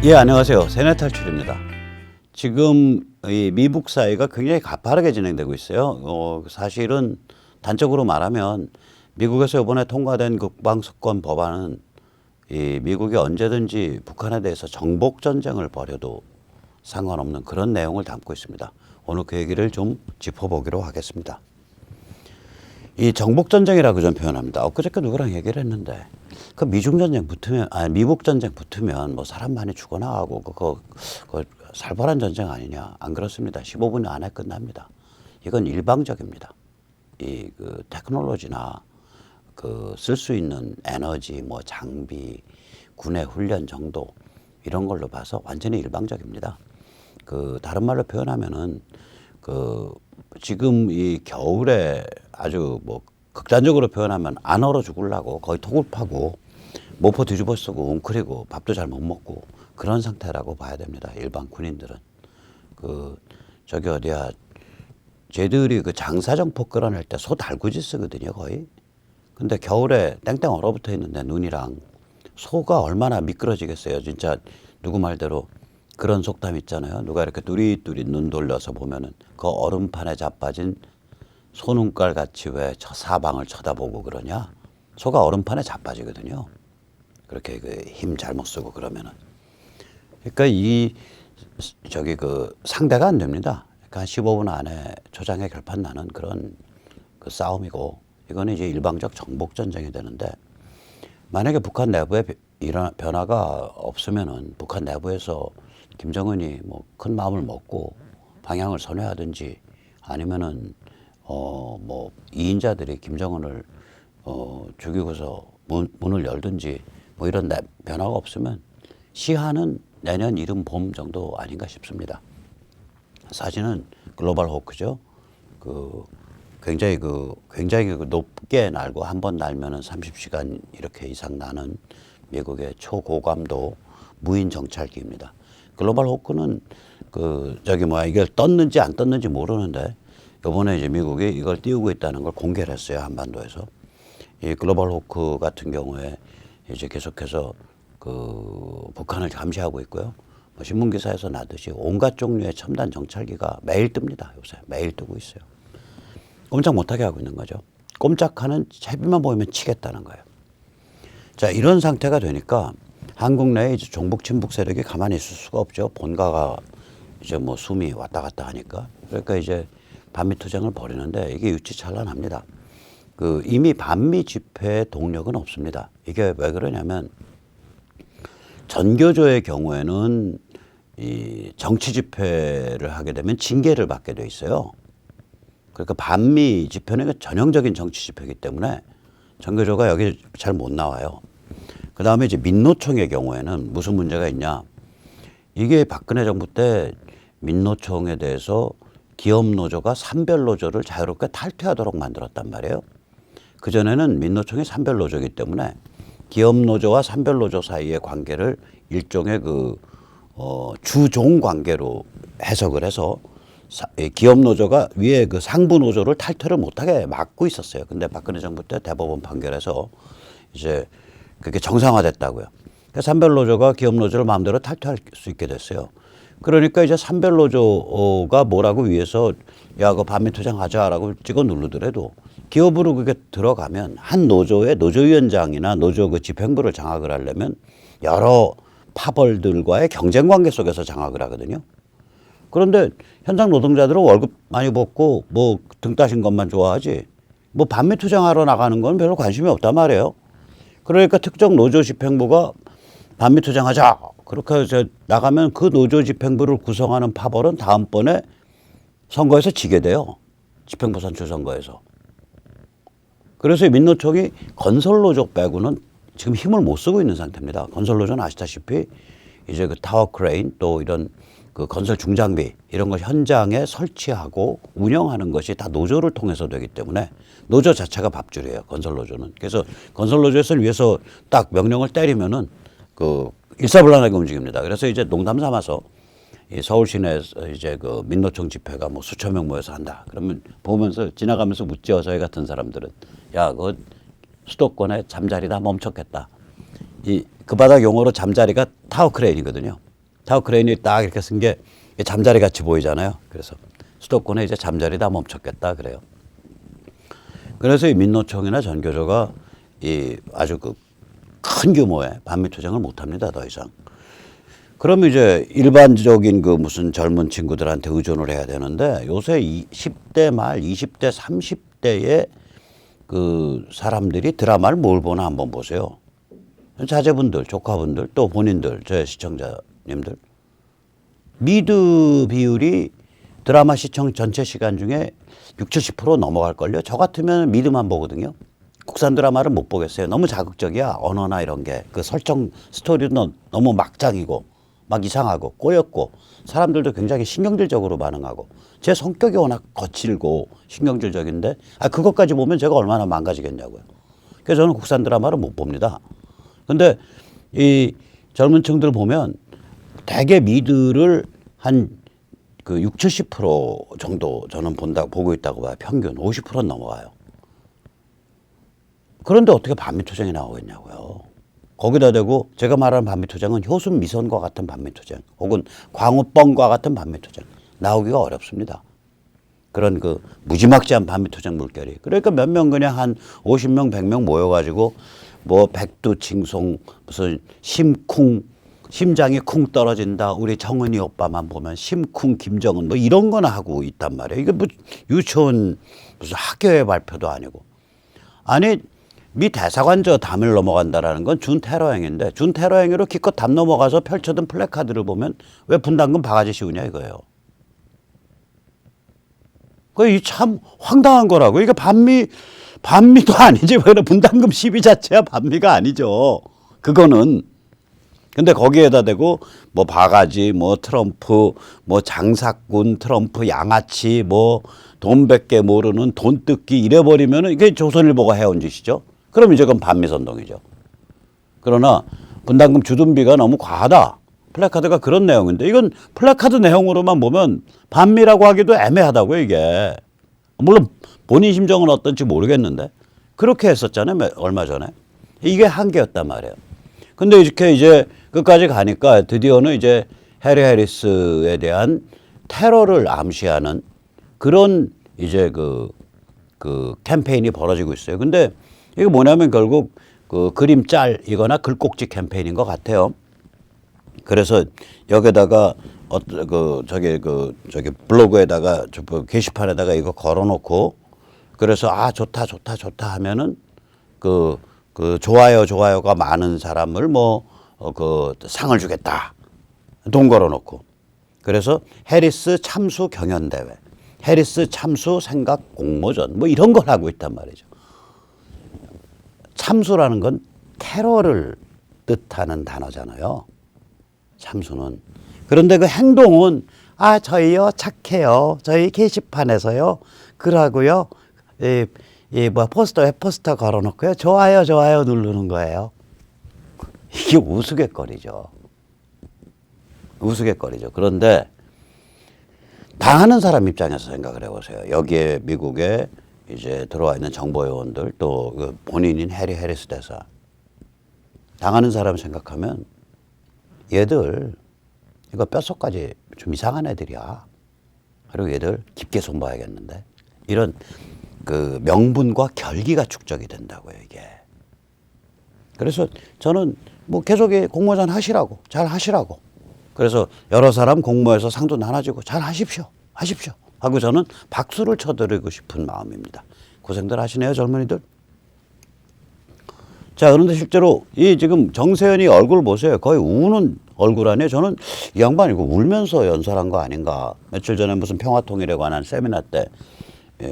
예, 안녕하세요. 세뇌탈출입니다. 지금 이 미북 사이가 굉장히 가파르게 진행되고 있어요. 사실은 단적으로 말하면 미국에서 이번에 통과된 국방수권 법안은 이 미국이 언제든지 북한에 대해서 정복 전쟁을 벌여도 상관없는 그런 내용을 담고 있습니다. 오늘 그 얘기를 좀 짚어보기로 하겠습니다. 이 정복 전쟁이라고 좀 표현합니다. 엊그저께 누구랑 얘기를 했는데 그 미중 전쟁 붙으면 미북 전쟁 붙으면 뭐 사람 많이 죽어나가고 그거 살벌한 전쟁 아니냐? 안 그렇습니다. 15분 안에 끝납니다. 이건 일방적입니다. 이 그 테크놀로지나 그 쓸 수 있는 에너지 뭐 장비 군의 훈련 정도 이런 걸로 봐서 완전히 일방적입니다. 그 다른 말로 표현하면은 그 지금 이 겨울에 아주 뭐 극단적으로 표현하면 안 얼어 죽으려고 거의 톡을 파고 모포 뒤집어 쓰고 웅크리고 밥도 잘 못 먹고 그런 상태라고 봐야 됩니다. 일반 군인들은. 그 저기 어디야 쟤들이 그 장사정포 끌어낼 때 소 달구지 쓰거든요 거의. 근데 겨울에 땡땡 얼어붙어 있는데 눈이랑 소가 얼마나 미끄러지겠어요. 진짜 누구 말대로 그런 속담 있잖아요. 누가 이렇게 뚜릿뚜릿 눈 돌려서 보면은 그 얼음판에 자빠진 소눈깔 같이 왜 저 사방을 쳐다보고 그러냐. 소가 얼음판에 자빠지거든요. 그렇게 그 힘 잘못 쓰고 그러면은. 그러니까 이 저기 그 상대가 안 됩니다. 그러니까 한 15분 안에 초장에 결판 나는 그런 그 싸움이고 이거는 이제 일방적 정복 전쟁이 되는데 만약에 북한 내부에 이런 변화가 없으면은 북한 내부에서 김정은이 뭐 큰 마음을 먹고 방향을 선회하든지 아니면은 뭐 이인자들이 김정은을 죽이고서 문을 열든지 뭐 이런 변화가 없으면 시한은 내년 이른 봄 정도 아닌가 싶습니다. 사실은 글로벌 호크죠. 굉장히 높게 날고 한 번 날면은 30시간 이렇게 이상 나는 미국의 초고감도 무인 정찰기입니다. 글로벌 호크는 이걸 떴는지 안 떴는지 모르는데 이번에 이제 미국이 이걸 띄우고 있다는 걸 공개를 했어요. 한반도에서. 이 글로벌 호크 같은 경우에 이제 계속해서 그 북한을 감시하고 있고요. 뭐 신문 기사에서 나듯이 온갖 종류의 첨단 정찰기가 매일 뜹니다. 요새 매일 뜨고 있어요. 꼼짝 못하게 하고 있는 거죠. 꼼짝하는 채비만 보이면 치겠다는 거예요. 자, 이런 상태가 되니까 한국 내에 이제 종북 친북 세력이 가만히 있을 수가 없죠. 본가가 이제 뭐 숨이 왔다 갔다 하니까. 그러니까 이제 반미 투쟁을 벌이는데 이게 유치찬란합니다. 이미 반미 집회의 동력은 없습니다. 이게 왜 그러냐면 전교조의 경우에는 이 정치 집회를 하게 되면 징계를 받게 돼 있어요. 그러니까 반미 집회는 전형적인 정치 집회이기 때문에 전교조가 여기 잘 못 나와요. 그 다음에 이제 민노총의 경우에는 무슨 문제가 있냐. 이게 박근혜 정부 때 민노총에 대해서 기업노조가 산별노조를 자유롭게 탈퇴하도록 만들었단 말이에요. 그전에는 민노총이 산별노조이기 때문에 기업노조와 산별노조 사이의 관계를 일종의 주종 관계로 해석을 해서 기업노조가 위에 그 상부노조를 탈퇴를 못하게 막고 있었어요. 근데 박근혜 정부 때 대법원 판결에서 이제 그게 정상화됐다고요. 그러니까 산별노조가 기업노조를 마음대로 탈퇴할 수 있게 됐어요. 그러니까 이제 산별노조가 뭐라고 위해서 야, 그 반미 투쟁하자라고 찍어 누르더라도 기업으로 그게 들어가면 한 노조의 노조위원장이나 노조 그 집행부를 장악을 하려면 여러 파벌들과의 경쟁 관계 속에서 장악을 하거든요. 그런데 현장 노동자들은 월급 많이 받고 뭐 등 따신 것만 좋아하지 뭐 반미 투쟁하러 나가는 건 별로 관심이 없단 말이에요. 그러니까 특정 노조 집행부가 반미 투쟁하자 그렇게 해서 나가면 그 노조 집행부를 구성하는 파벌은 다음번에 선거에서 지게 돼요. 집행부 선출 선거에서. 그래서 민노총이 건설노조 빼고는 지금 힘을 못 쓰고 있는 상태입니다. 건설노조는 아시다시피 이제 그 타워 크레인 또 이런 그 건설 중장비 이런 걸 현장에 설치하고 운영하는 것이 다 노조를 통해서 되기 때문에 노조 자체가 밥줄이에요. 건설노조는. 그래서 건설노조에서 위해서 딱 명령을 때리면은 일사불란하게 움직입니다. 그래서 이제 농담 삼아서 이 서울 시내에서 이제 그 민노총 집회가 뭐 수천 명 모여서 한다. 그러면 보면서 지나가면서 묻지어 저희 같은 사람들은 야, 그 수도권에 잠자리 다 멈췄겠다. 그 바닥 용어로 잠자리가 타워 크레인이거든요. 타워 크레인이 딱 이렇게 쓴 게 잠자리 같이 보이잖아요. 그래서 수도권에 이제 잠자리 다 멈췄겠다 그래요. 그래서 이 민노총이나 전교조가 이 아주 그 큰 규모의 반미 투쟁을 못 합니다. 더 이상. 그럼 이제 일반적인 그 무슨 젊은 친구들한테 의존을 해야 되는데 요새 10대 말 20대 30대의 그 사람들이 드라마를 뭘 보나 한번 보세요. 자제분들, 조카분들, 또 본인들, 제 시청자님들. 미드 비율이 드라마 시청 전체 시간 중에 60, 70% 넘어갈걸요. 저 같으면 미드만 보거든요. 국산 드라마를 못 보겠어요. 너무 자극적이야. 언어나 이런 게. 그 설정 스토리도 너무 막장이고 막 이상하고 꼬였고 사람들도 굉장히 신경질적으로 반응하고 제 성격이 워낙 거칠고 신경질적인데 그것까지 보면 제가 얼마나 망가지겠냐고요. 그래서 저는 국산 드라마를 못 봅니다. 근데 이 젊은 층들 보면 대개 미드를 한 그 60, 70% 정도 저는 보고 있다고 봐요. 평균 50%는 넘어가요. 그런데 어떻게 반미투쟁이 나오겠냐고요. 거기다 대고 제가 말하는 반미투쟁은 효순 미선과 같은 반미투쟁 혹은 광우뻥과 같은 반미투쟁 나오기가 어렵습니다. 그런 그 무지막지한 반미투쟁 물결이. 그러니까 몇 명 그냥 한 50명, 100명 모여가지고 뭐 백두칭송 무슨 심쿵 심장이 쿵 떨어진다. 우리 정은이 오빠만 보면 심쿵 김정은 뭐 이런 거나 하고 있단 말이에요. 이게 뭐 유치원 무슨 학교의 발표도 아니고. 아니 미 대사관 저 담을 넘어간다라는 건 준테러 행위인데 준테러 행위로 기껏 담 넘어가서 펼쳐둔 플래카드를 보면 왜 분담금 바가지 씌우냐 이거예요. 그게 참 황당한 거라고. 이게 반미도 아니지. 왜 분담금 시비 자체야 반미가 아니죠. 그거는. 근데 거기에다 대고 뭐 바가지, 뭐 트럼프, 뭐 장사꾼, 트럼프 양아치, 뭐 돈 밖에 모르는 돈 뜯기 이래버리면은 이게 조선일보가 해온 짓이죠. 그럼 이제 그건 반미선동이죠. 그러나 분담금 주둔비가 너무 과하다. 플래카드가 그런 내용인데 이건 플래카드 내용으로만 보면 반미라고 하기도 애매하다고요, 이게. 물론 본인 심정은 어떤지 모르겠는데 그렇게 했었잖아요, 얼마 전에. 이게 한계였단 말이에요. 근데 이렇게 이제 끝까지 가니까 드디어는 이제 해리 해리스에 대한 테러를 암시하는 그런 이제 그 캠페인이 벌어지고 있어요. 근데 이게 뭐냐면 결국 그 그림 짤이거나 글꼭지 캠페인인 것 같아요. 그래서 여기다가 저기 블로그에다가 게시판에다가 이거 걸어놓고 그래서 좋다 하면은 그 좋아요가 많은 사람을 그 상을 주겠다. 돈 걸어놓고. 그래서 해리스 참수 경연대회, 해리스 참수 생각 공모전 뭐 이런 걸 하고 있단 말이죠. 참수라는 건 테러를 뜻하는 단어잖아요. 참수는. 그런데 그 행동은 저희요 착해요. 저희 게시판에서요 그러고요. 포스터 걸어놓고요. 좋아요 누르는 거예요. 이게 우스갯거리죠. 그런데 당하는 사람 입장에서 생각을 해보세요. 여기에 미국에 이제 들어와 있는 정보요원들 또 그 본인인 해리 해리스 대사 당하는 사람 생각하면 얘들 이거 뼛속까지 좀 이상한 애들이야. 그리고 얘들 깊게 손봐야겠는데 이런 그 명분과 결기가 축적이 된다고요, 이게. 그래서 저는 뭐 계속 공모전 하시라고, 잘 하시라고. 그래서 여러 사람 공모해서 상도 나눠주고 잘 하십시오 하고 저는 박수를 쳐드리고 싶은 마음입니다. 고생들 하시네요, 젊은이들. 자, 그런데 실제로 이 지금 정세현이 얼굴 보세요. 거의 우는 얼굴 아니에요. 저는 이 양반 이거 울면서 연설한 거 아닌가. 며칠 전에 무슨 평화통일에 관한 세미나 때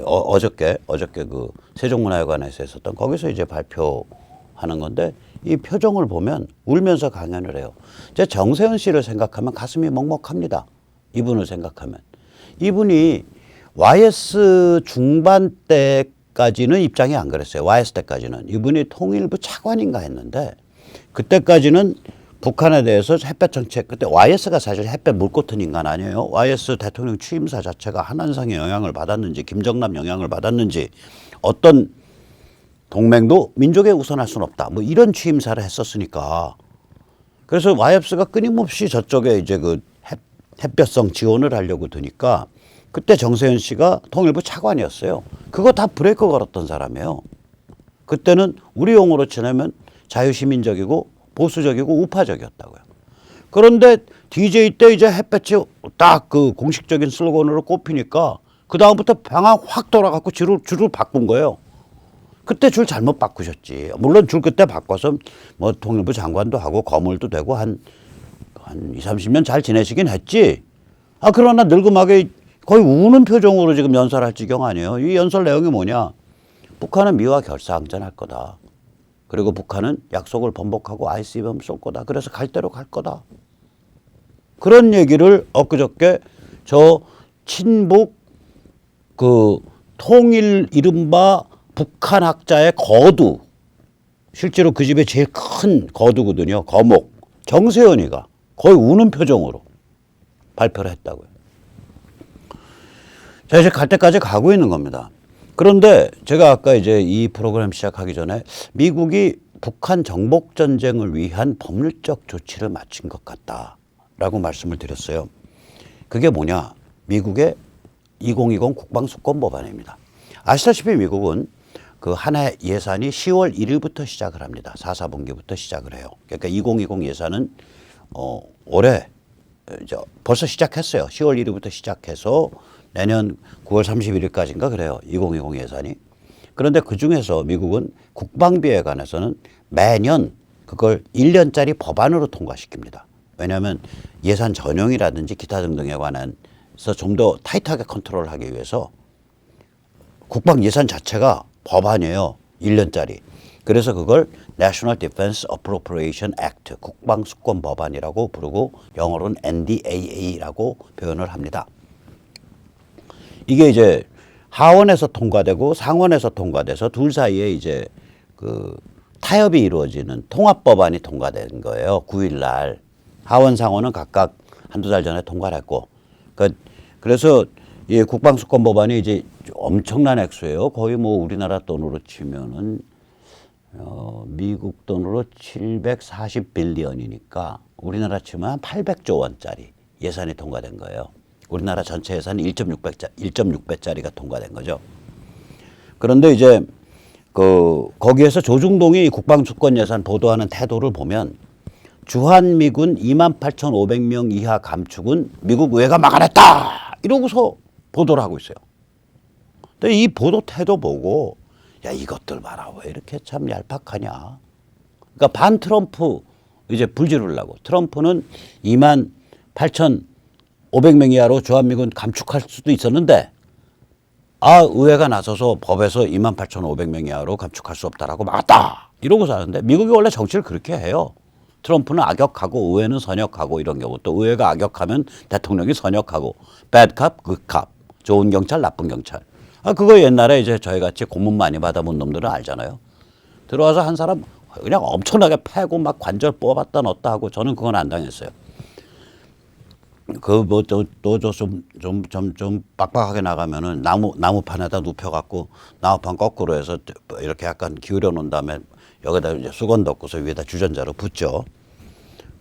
어저께 그 세종문화회관에서 했었던 거기서 이제 발표하는 건데 이 표정을 보면 울면서 강연을 해요. 제 정세현 씨를 생각하면 가슴이 먹먹합니다. 이분을 생각하면. 이분이 YS 중반 때까지는 입장이 안 그랬어요. YS 때까지는. 이분이 통일부 차관인가 했는데 그때까지는 북한에 대해서 햇볕 정책, 그때 YS가 사실 햇볕 물 꽂은 인간 아니에요. YS 대통령 취임사 자체가 한한상의 영향을 받았는지 김정남 영향을 받았는지 어떤 동맹도 민족에 우선할 수는 없다. 뭐 이런 취임사를 했었으니까 그래서 YFC가 끊임없이 저쪽에 이제 그 햇볕성 지원을 하려고 드니까 그때 정세현 씨가 통일부 차관이었어요. 그거 다 브레이크 걸었던 사람이에요. 그때는 우리 용어로 치면 자유시민적이고 보수적이고 우파적이었다고요. 그런데 DJ 때 이제 햇볕이 딱 그 공식적인 슬로건으로 꼽히니까 그 다음부터 방향 확 돌아갖고 줄을 바꾼 거예요. 그때 줄 잘못 바꾸셨지. 물론 줄 그때 바꿔서 뭐 통일부 장관도 하고 거물도 되고 한 20, 30년 잘 지내시긴 했지. 그러나 늙음하게 거의 우는 표정으로 지금 연설할 지경 아니에요. 이 연설 내용이 뭐냐. 북한은 미와 결사항전할 거다. 그리고 북한은 약속을 번복하고 ICBM 쏠 거다. 그래서 갈 대로 갈 거다. 그런 얘기를 엊그저께 저 친북 그 통일 이른바 북한 학자의 거두, 실제로 그 집에 제일 큰 거두거든요. 거목. 정세현이가 거의 우는 표정으로 발표를 했다고요. 자, 이제 갈 때까지 가고 있는 겁니다. 그런데 제가 아까 이제 이 프로그램 시작하기 전에 미국이 북한 정복 전쟁을 위한 법률적 조치를 마친 것 같다라고 말씀을 드렸어요. 그게 뭐냐? 미국의 2020 국방수권 법안입니다. 아시다시피 미국은 그 한 해 예산이 10월 1일부터 시작을 합니다. 4, 4분기부터 시작을 해요. 그러니까 2020 예산은 올해 이제 벌써 시작했어요. 10월 1일부터 시작해서 내년 9월 31일까지인가 그래요. 2020 예산이. 그런데 그중에서 미국은 국방비에 관해서는 매년 그걸 1년짜리 법안으로 통과시킵니다. 왜냐하면 예산 전용이라든지 기타 등등에 관해서 좀 더 타이트하게 컨트롤하기 위해서 국방 예산 자체가 법안이에요. 1년짜리. 그래서 그걸 National Defense Appropriation Act, 국방수권 법안이라고 부르고 영어로는 NDAA라고 표현을 합니다. 이게 이제 하원에서 통과되고 상원에서 통과돼서 둘 사이에 이제 그 타협이 이루어지는 통합법안이 통과된 거예요. 9일 날. 하원 상원은 각각 한두 달 전에 통과를 했고. 그래서 이 국방수권 법안이 이제 엄청난 액수예요. 거의 뭐 우리나라 돈으로 치면은 미국 돈으로 740빌리언이니까 우리나라 치면 한 800조 원짜리 예산이 통과된 거예요. 우리나라 전체 예산이 1.6배짜리가 통과된 거죠. 그런데 이제 거기에서 조중동이 국방수권 예산 보도하는 태도를 보면 주한미군 28,500명 이하 감축은 미국 의회가 막아냈다 이러고서 보도를 하고 있어요. 근데 이 보도 태도 보고 야 이것들 봐라 왜 이렇게 참 얄팍하냐. 그러니까 반 트럼프 이제 불지르려고. 트럼프는 28,500명 이하로 주한미군 감축할 수도 있었는데 의회가 나서서 법에서 28,500명 이하로 감축할 수 없다라고 막았다 이러고서 하는데 미국이 원래 정치를 그렇게 해요. 트럼프는 악역하고 의회는 선역하고 이런 경우 또 의회가 악역하면 대통령이 선역하고 bad cop, good cop, 좋은 경찰, 나쁜 경찰. 그거 옛날에 이제 저희같이 고문 많이 받아본 놈들은 알잖아요. 들어와서 한 사람 그냥 엄청나게 패고 막 관절 뽑았다 넣었다 하고 저는 그건 안 당했어요. 좀 빡빡하게 나가면은 나무판에다 눕혀갖고 나무판 거꾸로 해서 이렇게 약간 기울여 놓은 다음에 여기다 이제 수건 덮고서 위에다 주전자로 붓죠.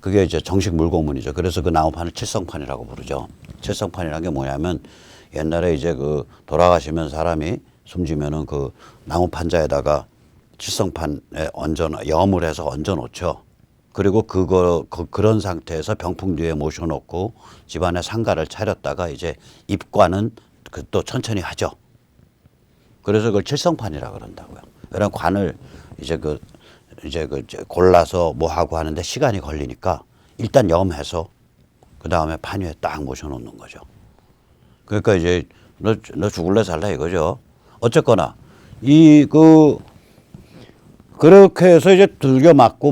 그게 이제 정식 물고문이죠. 그래서 그 나무판을 칠성판이라고 부르죠. 칠성판이라는 게 뭐냐면 옛날에 이제 그 돌아가시면 사람이 숨지면은 그 나무판자에다가 칠성판에 염을 해서 얹어 놓죠. 그리고 그런 상태에서 병풍 뒤에 모셔놓고 집안에 상가를 차렸다가 이제 입관은 또 천천히 하죠. 그래서 그걸 칠성판이라 그런다고요. 그런 관을 이제 골라서 뭐 하고 하는데 시간이 걸리니까 일단 염해서 그 다음에 판 위에 딱 모셔놓는 거죠. 그러니까 이제 너 죽을래 살래 이거죠. 어쨌거나 그렇게 해서 이제 들겨 맞고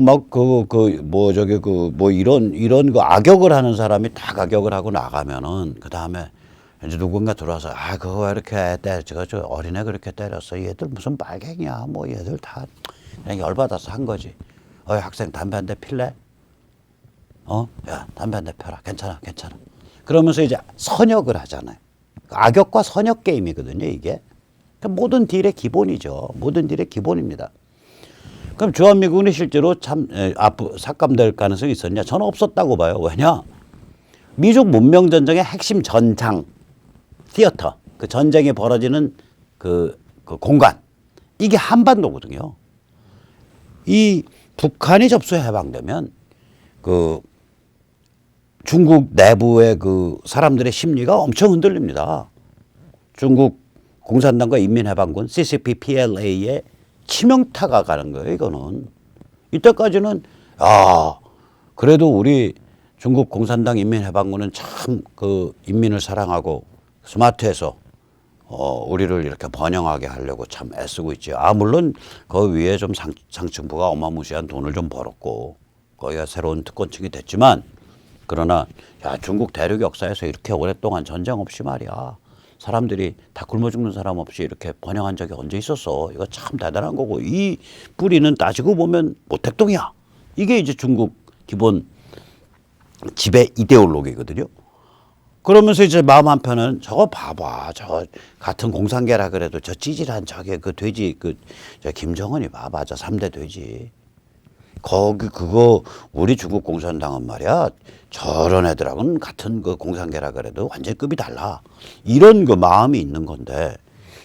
이런 거 악역을 하는 사람이 다 악역을 하고 나가면은 그 다음에 이제 누군가 들어와서 그거 왜 이렇게 저 어린애 그렇게 때렸어. 얘들 무슨 빨갱이야. 뭐 얘들 다 그냥 열받아서 한 거지. 학생 담배 한 대 필래? 야 담배 한 대 펴라. 괜찮아. 그러면서 이제 선역을 하잖아요. 악역과 선역 게임이거든요 이게. 그러니까 모든 딜의 기본이죠. 모든 딜의 기본입니다. 그럼 주한미군이 실제로 참 삭감될 가능성이 있었냐? 저는 없었다고 봐요. 왜냐? 미중 문명전쟁의 핵심 전장, 티어터, 그 전쟁이 벌어지는 그 공간, 이게 한반도거든요. 이 북한이 접수해 해방되면 그 중국 내부의 그 사람들의 심리가 엄청 흔들립니다. 중국 공산당과 인민해방군 CCP PLA에 치명타가 가는 거예요. 이거는 이때까지는 그래도 우리 중국 공산당 인민해방군은 참 그 인민을 사랑하고 스마트해서 우리를 이렇게 번영하게 하려고 참 애쓰고 있지. 물론 그 위에 좀 상층부가 어마무시한 돈을 좀 벌었고 거기가 새로운 특권층이 됐지만, 그러나 중국 대륙 역사에서 이렇게 오랫동안 전쟁 없이 말이야, 사람들이 다 굶어 죽는 사람 없이 이렇게 번영한 적이 언제 있었어. 이거 참 대단한 거고, 이 뿌리는 따지고 보면 모택동이야. 이게 이제 중국 기본 지배 이데올로기거든요. 그러면서 이제 마음 한편은 저거 봐봐, 저 같은 공산계라 그래도 저 찌질한 저게 그 돼지 저 김정은이 봐봐, 저 3대 돼지. 그거 우리 중국 공산당은 말이야, 저런 애들하고는 같은 그 공산계라 그래도 완전 급이 달라. 이런 그 마음이 있는 건데,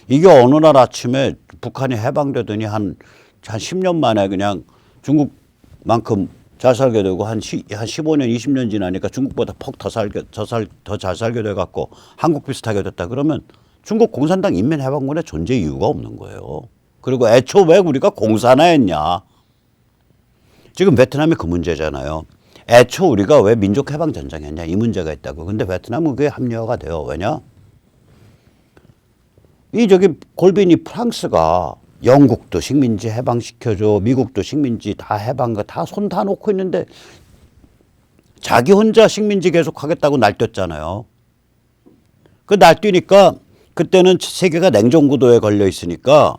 이게 어느 날 아침에 북한이 해방되더니 한 10년 만에 그냥 중국만큼 잘 살게 되고 한 15년, 20년 지나니까 중국보다 퍽 더 잘 살게 돼갖고 한국 비슷하게 됐다. 그러면 중국 공산당 인민해방군의 존재 이유가 없는 거예요. 그리고 애초 왜 우리가 공산화 했냐. 지금 베트남이 그 문제잖아요. 애초 우리가 왜 민족해방전쟁 했냐. 이 문제가 있다고. 근데 베트남은 그게 합리화가 돼요. 왜냐? 골빈이 프랑스가 영국도 식민지 해방시켜줘, 미국도 식민지 다 해방, 다 손 다 놓고 있는데 자기 혼자 식민지 계속 하겠다고 날뛰었잖아요. 그 날뛰니까 그때는 세계가 냉전구도에 걸려 있으니까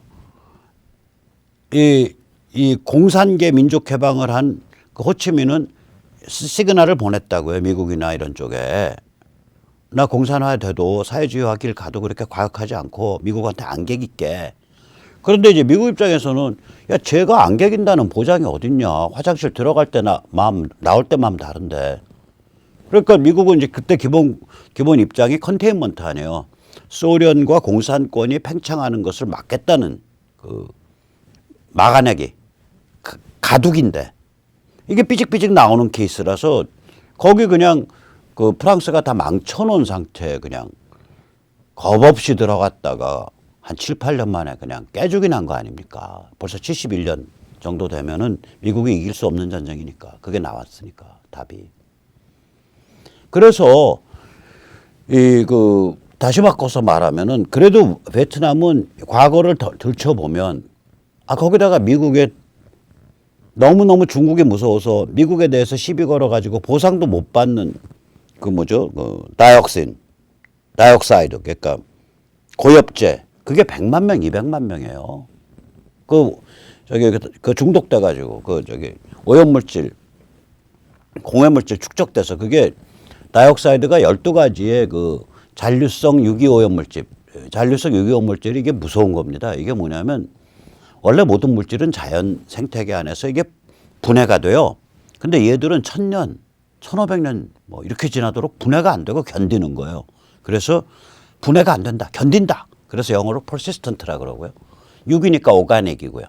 이 공산계 민족 해방을 한 그 호치민은 시그널을 보냈다고요. 미국이나 이런 쪽에. 나 공산화 돼도 사회주의화 길 가도 그렇게 과격하지 않고 미국한테 안객 있게. 그런데 이제 미국 입장에서는 제가 안개긴다는 보장이 어딨냐. 화장실 들어갈 때나 나올 때 마음 다른데. 그러니까 미국은 이제 그때 기본 입장이 컨테인먼트 아니에요. 소련과 공산권이 팽창하는 것을 막겠다는 그 막아내기, 가두기인데 이게 삐직삐직 나오는 케이스라서 거기 그냥 그 프랑스가 다 망쳐놓은 상태에 그냥 겁 없이 들어갔다가 한 7, 8년 만에 그냥 깨죽이 난 거 아닙니까? 벌써 71년 정도 되면은 미국이 이길 수 없는 전쟁이니까. 그게 나왔으니까, 답이. 그래서, 다시 바꿔서 말하면은 그래도 베트남은 과거를 들춰보면, 거기다가 미국에 너무너무 중국이 무서워서 미국에 대해서 시비 걸어가지고 보상도 못 받는 다이옥사이드. 그러니까 고엽제. 그게 100만 명, 200만 명이에요. 그 중독돼가지고, 오염물질, 공해물질 축적돼서 그게 다이옥사이드가 12가지의 그 잔류성 유기오염물질이 이게 무서운 겁니다. 이게 뭐냐면, 원래 모든 물질은 자연 생태계 안에서 이게 분해가 돼요. 근데 얘들은 1000년, 1500년 뭐 이렇게 지나도록 분해가 안 되고 견디는 거예요. 그래서 분해가 안 된다, 견딘다. 그래서 영어로 persistent라 그러고요. 유기니까 오가닉이고요.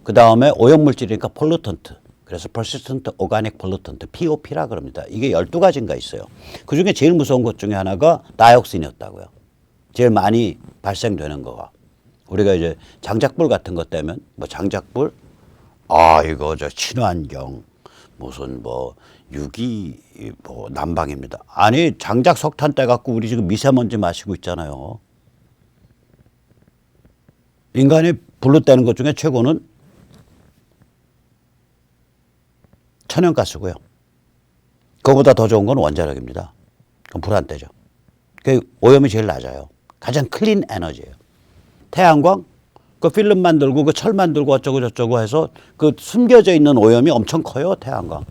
그 다음에 오염물질이니까 pollutant. 그래서 persistent organic pollutant, POP라 그럽니다. 이게 12가지인가 있어요. 그중에 제일 무서운 것 중에 하나가 다이옥신이었다고요. 제일 많이 발생되는 거가. 우리가 이제 장작불 같은 것 때문에 장작불, 이거 친환경 무슨 유기 난방입니다. 아니 장작 석탄 떼 갖고 우리 지금 미세먼지 마시고 있잖아요. 인간이 불로 떼는 것 중에 최고는 천연가스고요. 그거보다 더 좋은 건 원자력입니다. 그럼 불 안 떼죠. 그 오염이 제일 낮아요. 가장 클린 에너지예요. 태양광, 그 필름 만들고 그 철 만들고 어쩌고 저쩌고 해서 그 숨겨져 있는 오염이 엄청 커요. 태양광.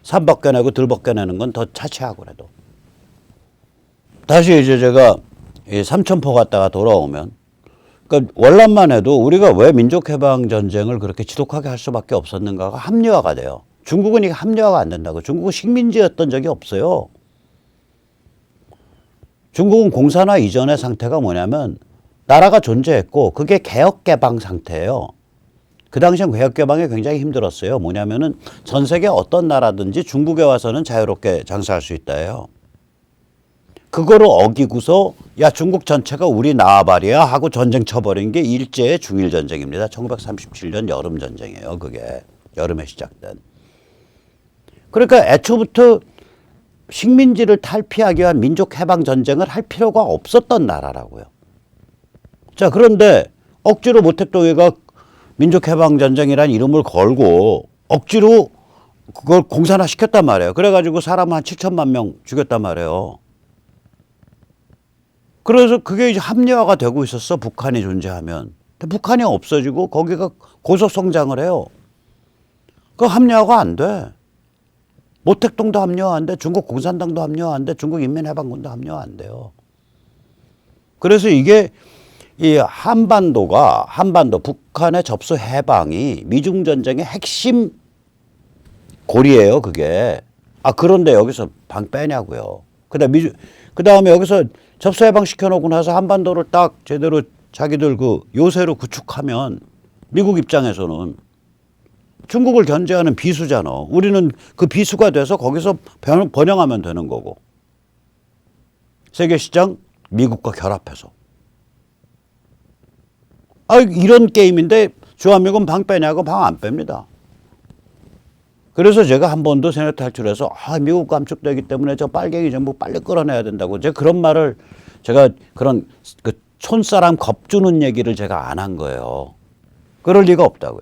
산 벗겨내고 들 벗겨내는 건 더 차치하고 그래도. 다시 이제 제가 이 삼천포 갔다가 돌아오면 그러니까 월남만 해도 우리가 왜 민족해방전쟁을 그렇게 지독하게 할 수밖에 없었는가가 합리화가 돼요. 중국은 이게 합리화가 안 된다고. 중국은 식민지였던 적이 없어요. 중국은 공산화 이전의 상태가 뭐냐면 나라가 존재했고 그게 개혁개방 상태예요. 그 당시엔 개혁개방이 굉장히 힘들었어요. 뭐냐면은 전 세계 어떤 나라든지 중국에 와서는 자유롭게 장사할 수 있다예요. 그거를 어기고서 야 중국 전체가 우리 나와바리야 하고 전쟁 쳐버린 게 일제의 중일전쟁입니다. 1937년 여름전쟁이에요. 그게 여름에 시작된. 그러니까 애초부터 식민지를 탈피하기 위한 민족해방전쟁을 할 필요가 없었던 나라라고요. 자, 그런데 억지로 모택동해가 민족해방전쟁이라는 이름을 걸고 억지로 그걸 공산화 시켰단 말이에요. 그래가지고 사람 한 7천만 명 죽였단 말이에요. 그래서 그게 이제 합리화가 되고 있었어. 북한이 존재하면. 근데 북한이 없어지고 거기가 고속성장을 해요. 그 합리화가 안 돼. 모택동도 합리화 안 돼. 중국 공산당도 합리화 안 돼. 중국 인민해방군도 합리화 안 돼요. 그래서 이게 이 한반도 북한의 접수 해방이 미중 전쟁의 핵심 고리예요, 그게. 아, 그런데 여기서 방 빼냐고요. 그다음에 여기서 접수 해방 시켜놓고 나서 한반도를 딱 제대로 자기들 그 요새로 구축하면 미국 입장에서는 중국을 견제하는 비수잖아. 우리는 그 비수가 돼서 거기서 번영하면 되는 거고. 세계 시장 미국과 결합해서. 아, 이런 게임인데 주한미군 방 빼냐고 방 안 뺍니다. 그래서 제가 한 번도 세력 탈출해서 미국 감축되기 때문에 저 빨갱이 정부 빨리 끌어내야 된다고. 제가 그런 말을 제가 그런 그 촌사람 겁주는 얘기를 제가 안 한 거예요. 그럴 리가 없다고요.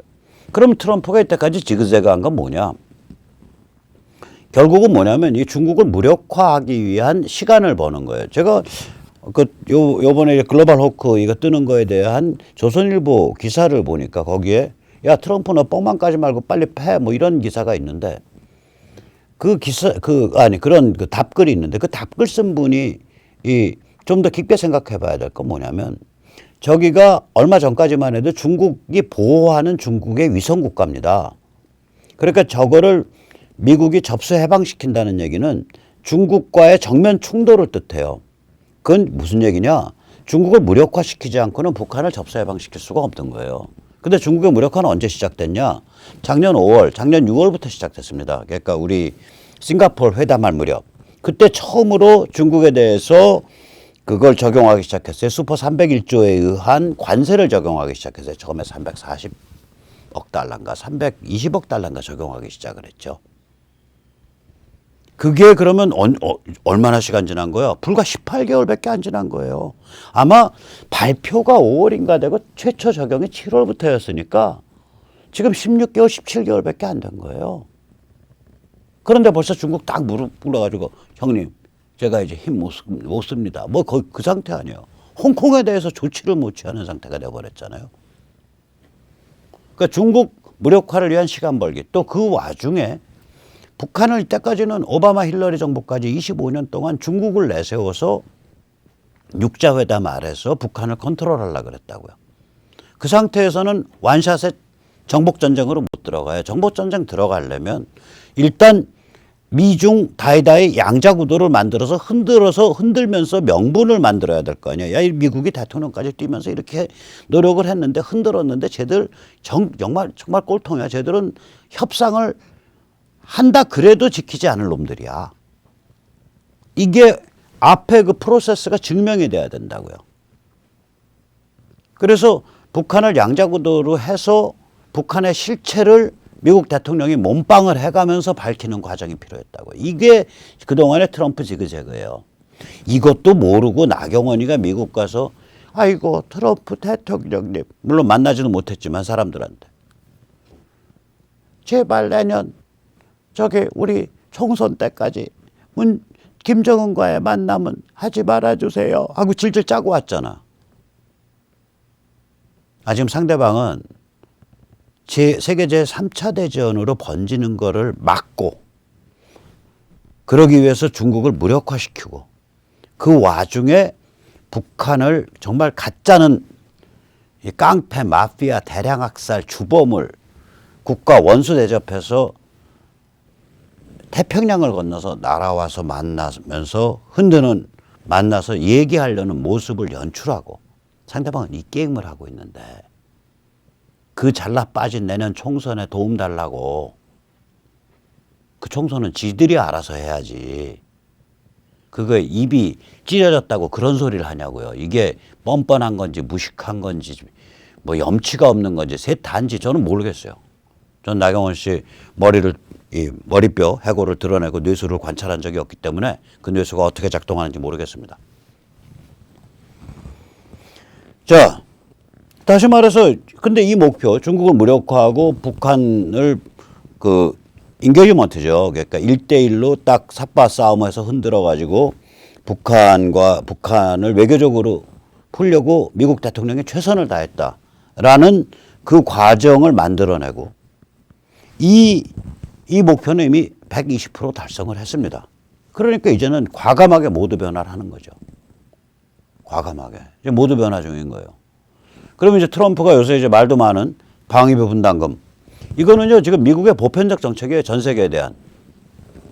그럼 트럼프가 이때까지 지그재그한 건 뭐냐? 결국은 뭐냐면 이 중국을 무력화하기 위한 시간을 버는 거예요. 제가 요번에 글로벌 호크 이거 뜨는 거에 대한 조선일보 기사를 보니까 거기에 야 트럼프 너 뻥만 까지 말고 빨리 패 뭐 이런 기사가 있는데 그 기사 그런 그 답글이 있는데 그 답글 쓴 분이 좀 더 깊게 생각해 봐야 될 건 뭐냐면 저기가 얼마 전까지만 해도 중국이 보호하는 중국의 위성 국가입니다. 그러니까 저거를 미국이 접수 해방시킨다는 얘기는 중국과의 정면 충돌을 뜻해요. 그건 무슨 얘기냐? 중국을 무력화시키지 않고는 북한을 접수 해방시킬 수가 없는 거예요. 근데 중국의 무력화는 언제 시작됐냐? 작년 5월, 작년 6월부터 시작됐습니다. 그러니까 우리 싱가포르 회담할 무렵. 그때 처음으로 중국에 대해서 그걸 적용하기 시작했어요. 슈퍼 301조에 의한 관세를 적용하기 시작했어요. 처음에 340억 달러인가 320억 달러인가 적용하기 시작을 했죠. 그게 그러면 얼마나 시간 지난 거예요? 불과 18개월밖에 안 지난 거예요. 아마 발표가 5월인가 되고 최초 적용이 7월부터였으니까 지금 16개월, 17개월밖에 안 된 거예요. 그런데 벌써 중국 딱 무릎 꿇어가지고 형님 제가 이제 힘 못 씁니다. 뭐 거의 그 상태 아니에요. 홍콩에 대해서 조치를 못 취하는 상태가 되어버렸잖아요. 그러니까 중국 무력화를 위한 시간 벌기. 또 그 와중에 북한을 이때까지는 오바마 힐러리 정부까지 25년 동안 중국을 내세워서 육자회담 아래서 북한을 컨트롤하려고 그랬다고요. 그 상태에서는 완샷에 정복전쟁으로 못 들어가요. 정복전쟁 들어가려면 일단 미중 다이다이 양자구도를 만들어서 흔들면서 명분을 만들어야 될 거 아니에요. 야, 미국이 대통령까지 뛰면서 이렇게 노력을 했는데 흔들었는데 쟤들 정말 꼴통이야. 쟤들은 협상을 한다 그래도 지키지 않을 놈들이야. 이게 앞에 그 프로세스가 증명이 돼야 된다고요. 그래서 북한을 양자구도로 해서 북한의 실체를 미국 대통령이 몸빵을 해가면서 밝히는 과정이 필요했다고요. 이게 그동안의 트럼프 지그재그예요. 이것도 모르고 나경원이가 미국 가서 아이고 트럼프 대통령님 물론 만나지는 못했지만 사람들한테 제발 내년 저기 우리 총선 때까지 김정은과의 만남은 하지 말아주세요 하고 질질 짜고 왔잖아. 지금 상대방은 세계 제3차 대전으로 번지는 거를 막고 그러기 위해서 중국을 무력화시키고 그 와중에 북한을 정말 가짜는 이 깡패, 마피아, 대량학살, 주범을 국가 원수 대접해서 태평양을 건너서 날아와서 만나면서 만나서 얘기하려는 모습을 연출하고 상대방은 이 게임을 하고 있는데 그 잘나 빠진 내년 총선에 도움 달라고 그 총선은 지들이 알아서 해야지. 그거에 입이 찢어졌다고 그런 소리를 하냐고요. 이게 뻔뻔한 건지 무식한 건지 뭐 염치가 없는 건지 셋 다인지 저는 모르겠어요. 전 나경원 씨 이 머리뼈 해골을 드러내고 뇌수를 관찰한 적이 없기 때문에 그 뇌수가 어떻게 작동하는지 모르겠습니다. 자, 다시 말해서 근데 이 목표 중국을 무력화하고 북한을 그 인게이지먼트죠. 그러니까 1대1로 딱 삿바 싸움에서 흔들어 가지고 북한을 외교적으로 풀려고 미국 대통령이 최선을 다했다라는 그 과정을 만들어내고 이 목표는 이미 120% 달성을 했습니다. 그러니까 이제는 과감하게 모두 변화를 하는 거죠. 과감하게. 이제 모두 변화 중인 거예요. 그러면 이제 트럼프가 요새 이제 말도 많은 방위비 분담금. 이거는요, 지금 미국의 보편적 정책이에요. 전 세계에 대한.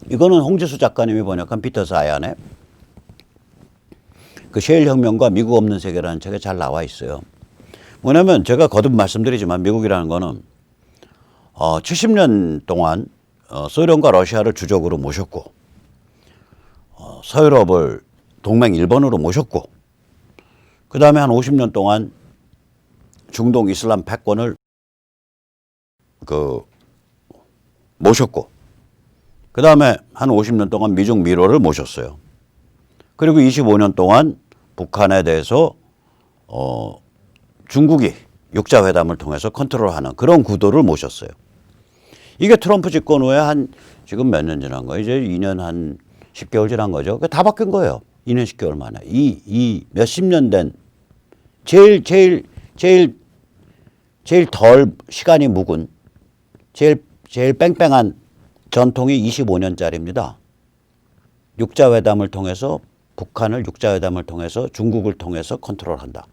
이거는 홍지수 작가님이 번역한 피터 사이안의 그 셰일 혁명과 미국 없는 세계라는 책에 잘 나와 있어요. 뭐냐면 제가 거듭 말씀드리지만 미국이라는 거는 70년 동안 소련과 러시아를 주적으로 모셨고 서유럽을 동맹 일본으로 모셨고 그 다음에 한 50년 동안 중동 이슬람 패권을 모셨고 그 다음에 한 50년 동안 미중 미로를 모셨어요. 그리고 25년 동안 북한에 대해서 중국이 육자회담을 통해서 컨트롤하는 그런 구도를 모셨어요. 이게 트럼프 집권 후에 지금 몇 년 지난 거예요? 이제 2년 한 10개월 지난 거죠. 다 바뀐 거예요. 2년 10개월 만에. 이 몇십 년 된 제일 덜 시간이 묵은 제일 뺑뺑한 전통이 25년짜리입니다. 육자회담을 통해서 북한을 육자회담을 통해서 중국을 통해서 컨트롤한다.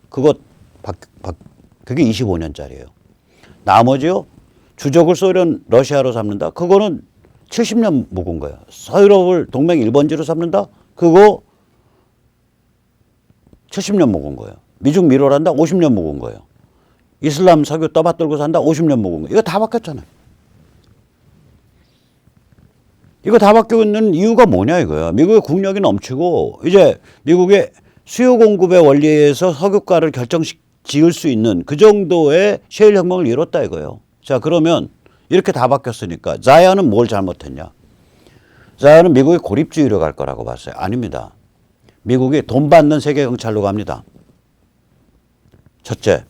그게 25년짜리예요. 나머지요. 주적을 소련, 러시아로 삼는다. 그거는 70년 묵은 거예요. 서유럽을 동맹 일본지로 삼는다. 그거 70년 묵은 거예요. 미중 미로란다. 50년 묵은 거예요. 이슬람 석유 떠받들고 산다. 50년 묵은 거예요. 이거 다 바뀌었잖아요. 이거 다 바뀌는 이유가 뭐냐 이거예요. 미국의 국력이 넘치고 이제 미국의 수요 공급의 원리에서 석유가를 지을 수 있는 그 정도의 셰일 혁명을 이뤘다 이거예요. 자, 그러면 이렇게 다 바뀌었으니까 자야는 뭘 잘못했냐? 자야는 미국의 고립주의로 갈 거라고 봤어요. 아닙니다. 미국이 돈 받는 세계 경찰로 갑니다. 첫째,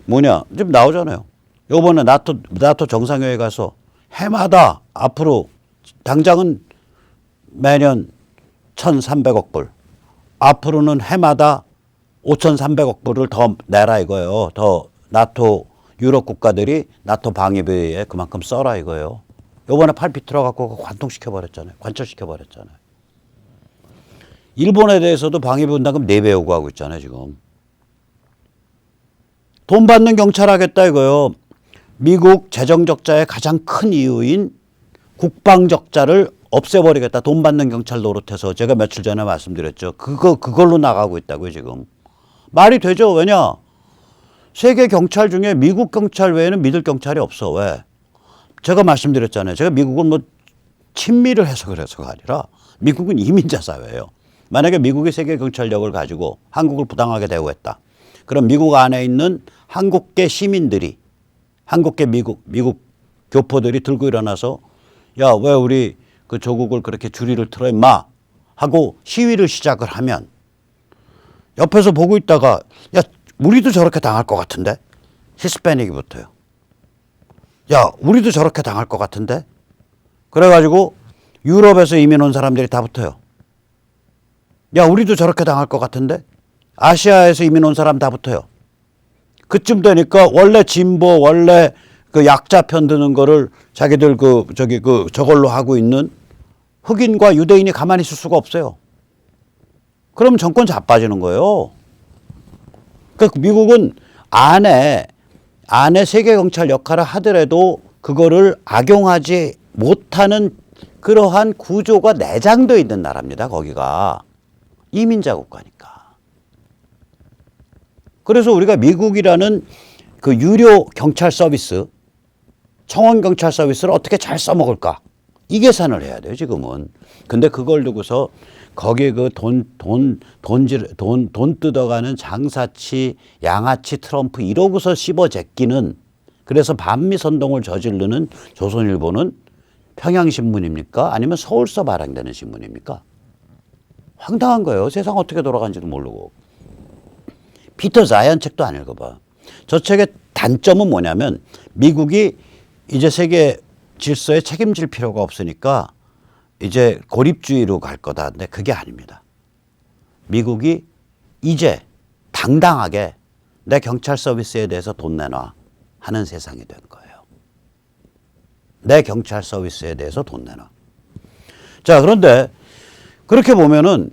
뭐냐? 지금 나오잖아요. 요번에 나토 정상회의 가서 해마다 앞으로 당장은 매년 1,300억 불, 앞으로는 해마다 5,300억 불을 더 내라 이거예요. 더 나토 유럽 국가들이 나토 방위비에 그만큼 써라 이거예요. 요번에 팔 비틀어갖고 관통시켜버렸잖아요. 관철시켜버렸잖아요. 일본에 대해서도 방위비 분담금 4배 요구하고 있잖아요, 지금. 돈 받는 경찰 하겠다 이거요. 미국 재정 적자의 가장 큰 이유인 국방 적자를 없애버리겠다. 돈 받는 경찰 노릇해서 제가 며칠 전에 말씀드렸죠. 그걸로 나가고 있다고요, 지금. 말이 되죠. 왜냐? 세계 경찰 중에 미국 경찰 외에는 믿을 경찰이 없어. 왜? 제가 말씀드렸잖아요. 제가 미국은 뭐 친미를 해서 그래서가 아니라 미국은 이민자 사회예요. 만약에 미국이 세계 경찰력을 가지고 한국을 부당하게 대우했다. 그럼 미국 안에 있는 한국계 시민들이 한국계 미국 교포들이 들고 일어나서 야, 왜 우리 그 조국을 그렇게 주리를 틀어 임마 하고 시위를 시작을 하면 옆에서 보고 있다가 야, 우리도 저렇게 당할 것 같은데? 히스패닉부터요. 야, 우리도 저렇게 당할 것 같은데? 그래가지고 유럽에서 이민 온 사람들이 다 붙어요. 야, 우리도 저렇게 당할 것 같은데? 아시아에서 이민 온 사람 다 붙어요. 그쯤 되니까 원래 진보, 원래 그 약자 편 드는 거를 자기들 저걸로 하고 있는 흑인과 유대인이 가만히 있을 수가 없어요. 그럼 정권 자빠지는 거예요. 그러니까 미국은 안에 세계 경찰 역할을 하더라도 그거를 악용하지 못하는 그러한 구조가 내장되어 있는 나라입니다. 거기가 이민자 국가니까. 그래서 우리가 미국이라는 그 유료 경찰 서비스, 청원 경찰 서비스를 어떻게 잘 써먹을까? 이 계산을 해야 돼요, 지금은. 근데 그걸 두고서 거기에 그 돈 뜯어가는 장사치, 양아치 트럼프 이러고서 씹어 제끼는, 그래서 반미 선동을 저지르는 조선일보는 평양신문입니까? 아니면 서울서 발행되는 신문입니까? 황당한 거예요. 세상 어떻게 돌아가는지도 모르고. 피터 자이언 책도 안 읽어봐. 저 책의 단점은 뭐냐면 미국이 이제 세계 질서에 책임질 필요가 없으니까 이제 고립주의로 갈 거다. 근데 그게 아닙니다. 미국이 이제 당당하게 내 경찰 서비스에 대해서 돈 내놔 하는 세상이 된 거예요. 내 경찰 서비스에 대해서 돈 내놔. 자, 그런데 그렇게 보면은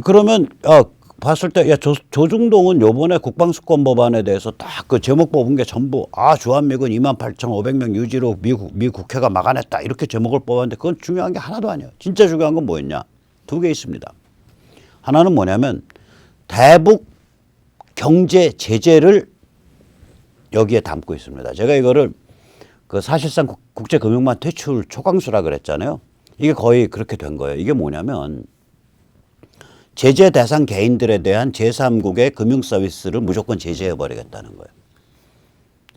그러면 봤을 때 야, 조중동은 요번에 국방수권 법안에 대해서 딱 그 제목 뽑은 게 전부 주한미군 28,500명 유지로 미 국회가 막아냈다 이렇게 제목을 뽑았는데 그건 중요한 게 하나도 아니에요. 진짜 중요한 건 뭐였냐? 두 개 있습니다. 하나는 뭐냐면 대북 경제 제재를 여기에 담고 있습니다. 제가 이거를 그 사실상 국제금융망 퇴출 초강수라 그랬잖아요. 이게 거의 그렇게 된 거예요. 이게 뭐냐면 제재 대상 개인들에 대한 제3국의 금융 서비스를 무조건 제재해 버리겠다는 거예요.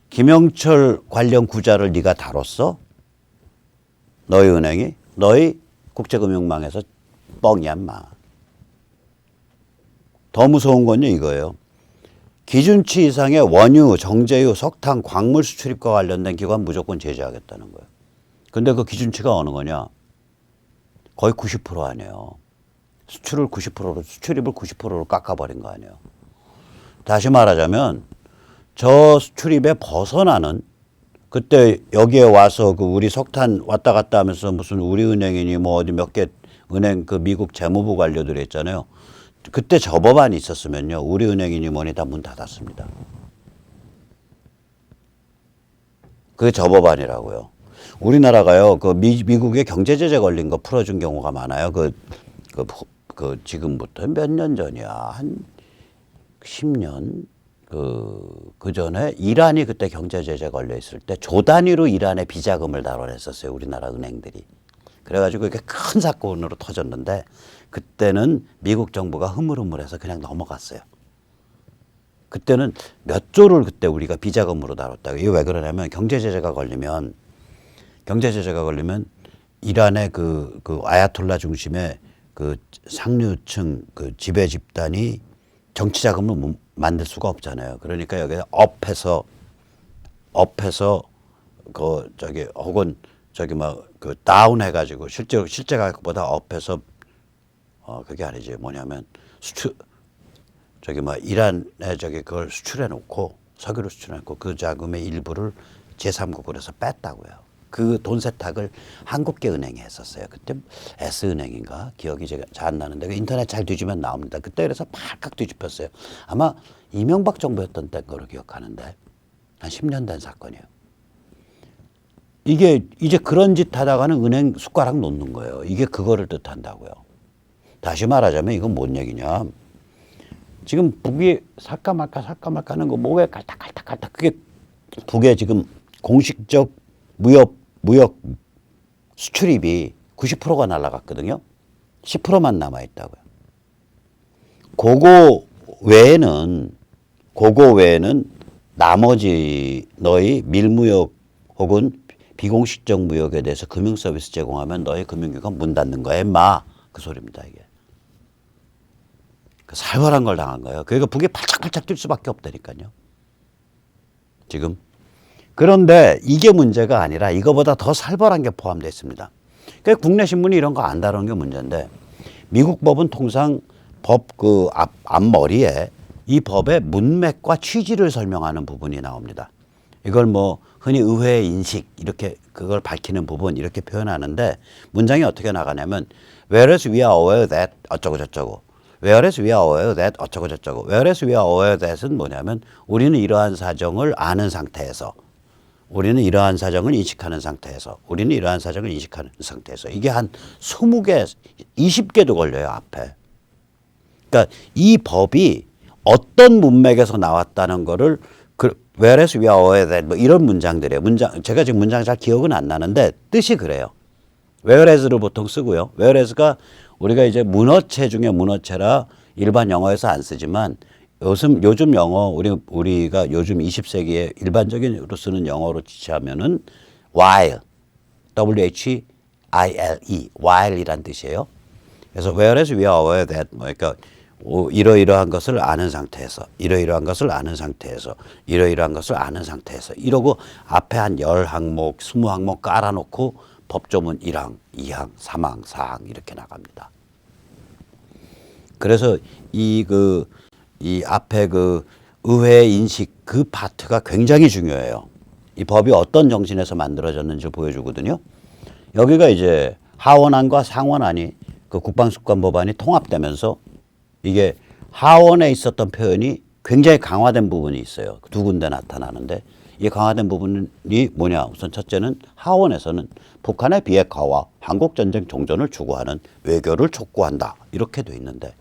김영철 관련 구자를 네가 다뤘어? 너희 은행이? 너희 국제금융망에서 뻥이야 인마. 더 무서운 건요 이거예요. 기준치 이상의 원유, 정제유, 석탄, 광물 수출입과 관련된 기관 무조건 제재하겠다는 거예요. 근데 그 기준치가 어느 거냐? 거의 90% 아니에요. 수출을 90%로, 수출입을 90%로 깎아버린 거 아니에요. 다시 말하자면 저 수출입에 벗어나는 그때 여기에 와서 그 우리 석탄 왔다 갔다 하면서 무슨 우리은행이니 뭐 어디 몇 개 은행 그 미국 재무부 관료들이 있잖아요. 그때 저 법안이 있었으면요. 우리은행이니 뭐니 다 문 닫았습니다. 그게 저 법안이라고요. 우리나라가요. 그 미국의 경제 제재 걸린 거 풀어준 경우가 많아요. 그 지금부터 몇 년 전이야. 한 10년. 그 전에 이란이 그때 경제 제재 걸려 있을 때 조 단위로 이란의 비자금을 다뤄냈었어요. 우리나라 은행들이. 그래가지고 이게 큰 사건으로 터졌는데 그때는 미국 정부가 흐물흐물해서 그냥 넘어갔어요. 그때는 몇 조를 그때 우리가 비자금으로 다뤘다. 이게 왜 그러냐면 경제 제재가 걸리면 이란의 그 아야톨라 중심의 그 상류층 그 지배 집단이 정치 자금을 만들 수가 없잖아요. 그러니까 여기 업해서 혹은 그 다운 해가지고 실제 가격보다 업해서 그게 아니지 뭐냐면 이란에 그걸 수출해 놓고 석유를 수출해 놓고 그 자금의 일부를 제3국으로 해서 뺐다고요. 그 돈 세탁을 한국계 은행이 했었어요. 그때 S은행인가 기억이 잘 안 나는데 인터넷 잘 뒤지면 나옵니다. 그때 그래서 발칵 뒤집혔어요. 아마 이명박 정부였던 때인 거로 기억하는데 한 10년 된 사건이에요. 이게 이제 그런 짓 하다가는 은행 숟가락 놓는 거예요. 이게 그거를 뜻한다고요. 다시 말하자면 이건 뭔 얘기냐. 지금 북이 살까 말까 하는 거 목에 갈딱갈딱 그게 북의 지금 공식적 무역 수출입이 90%가 날아갔거든요. 10%만 남아있다고요. 그거 외에는 나머지 너희 밀무역 혹은 비공식적 무역에 대해서 금융 서비스 제공하면 너희 금융기관 문 닫는 거야 인마. 그 소리입니다 이게. 살벌한 걸 당한 거예요. 그러니까 북이 팔짝팔짝 뛸 수밖에 없다니까요. 지금. 그런데 이게 문제가 아니라 이거보다 더 살벌한 게 포함되어 있습니다. 그러니까 국내 신문이 이런 거 안 다루는 게 문제인데 미국 법은 통상 법 그 앞머리에 이 법의 문맥과 취지를 설명하는 부분이 나옵니다. 이걸 뭐 흔히 의회의 인식 이렇게 그걸 밝히는 부분 이렇게 표현하는데 문장이 어떻게 나가냐면 whereas we are aware that 어쩌고 저쩌고 whereas we are aware that 어쩌고 저쩌고. whereas we are aware that은 뭐냐면 우리는 이러한 사정을 아는 상태에서 우리는 이러한 사정을 인식하는 상태에서 우리는 이러한 사정을 인식하는 상태에서 이게 한 20개, 20개도 걸려요, 앞에. 그러니까 이 법이 어떤 문맥에서 나왔다는 거를 whereas we are aware that 뭐 이런 문장들이에요. 제가 지금 문장 잘 기억은 안 나는데 뜻이 그래요. whereas를 보통 쓰고요. whereas가 우리가 이제 문어체 중에 문어체라 일반 영어에서 안 쓰지만 요즘 영어 우리가 요즘 20세기에 일반적으로 쓰는 영어로 지시하면은 while, W-H-I-L-E, while이란 뜻이에요. 그래서 whereas we are aware that 그러니까 이러이러한 것을 아는 상태에서 이러이러한 것을 아는 상태에서 이러이러한 것을 아는 상태에서 이러고 앞에 한 10항목, 20항목 깔아놓고 법조문 1항, 2항, 3항, 4항 이렇게 나갑니다. 그래서 이 앞에 의회 인식 그 파트가 굉장히 중요해요. 이 법이 어떤 정신에서 만들어졌는지 보여주거든요. 여기가 이제 하원안과 상원안이 그 국방습관법안이 통합되면서 이게 하원에 있었던 표현이 굉장히 강화된 부분이 있어요. 두 군데 나타나는데 이 강화된 부분이 뭐냐? 우선 첫째는 하원에서는 북한의 비핵화와 한국전쟁 종전을 추구하는 외교를 촉구한다. 이렇게 돼 있는데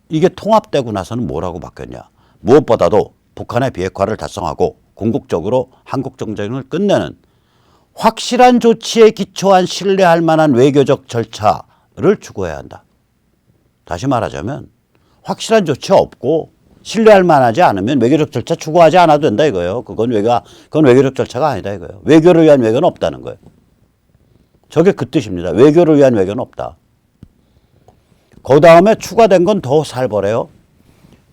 이게 통합되고 나서는 뭐라고 바뀌었냐? 무엇보다도 북한의 비핵화를 달성하고 궁극적으로 한국전쟁을 끝내는 확실한 조치에 기초한 신뢰할 만한 외교적 절차를 추구해야 한다. 다시 말하자면 확실한 조치 없고 신뢰할 만하지 않으면 외교적 절차 추구하지 않아도 된다 이거예요. 그건 외교적 절차가 아니다 이거예요. 외교를 위한 외교는 없다는 거예요. 저게 그 뜻입니다. 외교를 위한 외교는 없다. 그 다음에 추가된 건 더 살벌해요.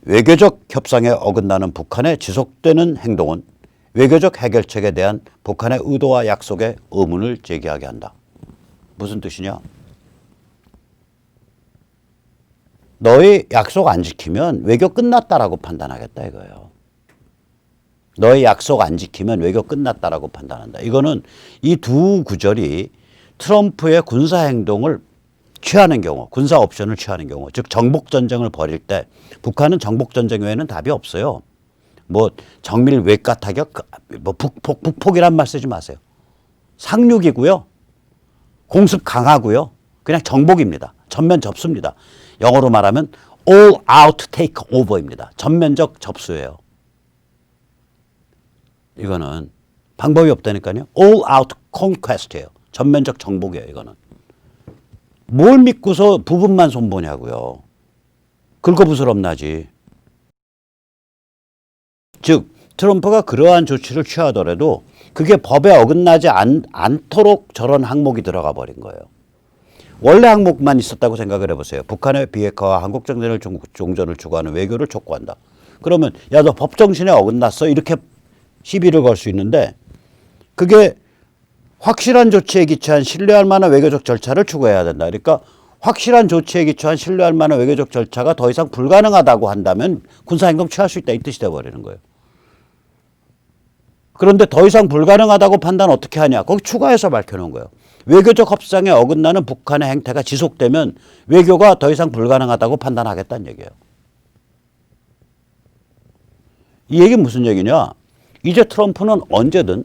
외교적 협상에 어긋나는 북한의 지속되는 행동은 외교적 해결책에 대한 북한의 의도와 약속에 의문을 제기하게 한다. 무슨 뜻이냐? 너희 약속 안 지키면 외교 끝났다라고 판단하겠다 이거예요. 너희 약속 안 지키면 외교 끝났다라고 판단한다. 이거는 이 두 구절이 트럼프의 군사 행동을 취하는 경우, 군사 옵션을 취하는 경우, 즉 정복 전쟁을 벌일 때 북한은 정복 전쟁 외에는 답이 없어요. 뭐 정밀 외과 타격, 뭐 북폭이란 말 쓰지 마세요. 상륙이고요, 공습 강하고요, 그냥 정복입니다. 전면 접수입니다. 영어로 말하면 all out take over입니다. 전면적 접수예요. 이거는 방법이 없다니까요. all out conquest예요. 전면적 정복이에요. 이거는. 뭘 믿고서 부분만 손보냐고요. 긁어부스럼나지. 즉 트럼프가 그러한 조치를 취하더라도 그게 법에 어긋나지 않도록 저런 항목이 들어가 버린 거예요. 원래 항목만 있었다고 생각을 해보세요. 북한의 비핵화와 한국전쟁을 종전을 추구하는 외교를 촉구한다. 그러면 야, 너 법정신에 어긋났어? 이렇게 시비를 걸 수 있는데 그게 확실한 조치에 기초한 신뢰할 만한 외교적 절차를 추구해야 된다. 그러니까 확실한 조치에 기초한 신뢰할 만한 외교적 절차가 더 이상 불가능하다고 한다면 군사행동 취할 수 있다. 이 뜻이 돼버리는 거예요. 그런데 더 이상 불가능하다고 판단 어떻게 하냐. 거기 추가해서 밝혀놓은 거예요. 외교적 협상에 어긋나는 북한의 행태가 지속되면 외교가 더 이상 불가능하다고 판단하겠다는 얘기예요. 이 얘기는 무슨 얘기냐. 이제 트럼프는 언제든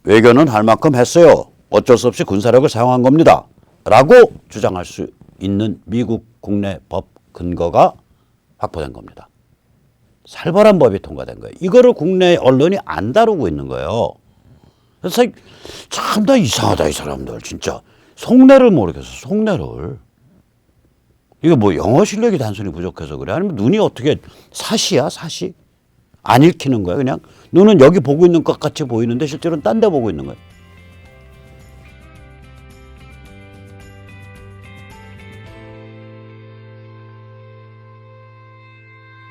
외교는 할 만큼 했어요. 어쩔 수 없이 군사력을 사용한 겁니다. 라고 주장할 수 있는 미국 국내 법 근거가 확보된 겁니다. 살벌한 법이 통과된 거예요. 이거를 국내 언론이 안 다루고 있는 거예요. 그래서 참 다 이상하다 이 사람들 진짜. 속내를 모르겠어. 속내를. 이거 뭐 영어 실력이 단순히 부족해서 그래? 아니면 눈이 어떻게 사시야 사시? 안 읽히는 거야 그냥? 눈은 여기 보고 있는 것 같이 보이는데 실제로는 딴 데 보고 있는 거예요.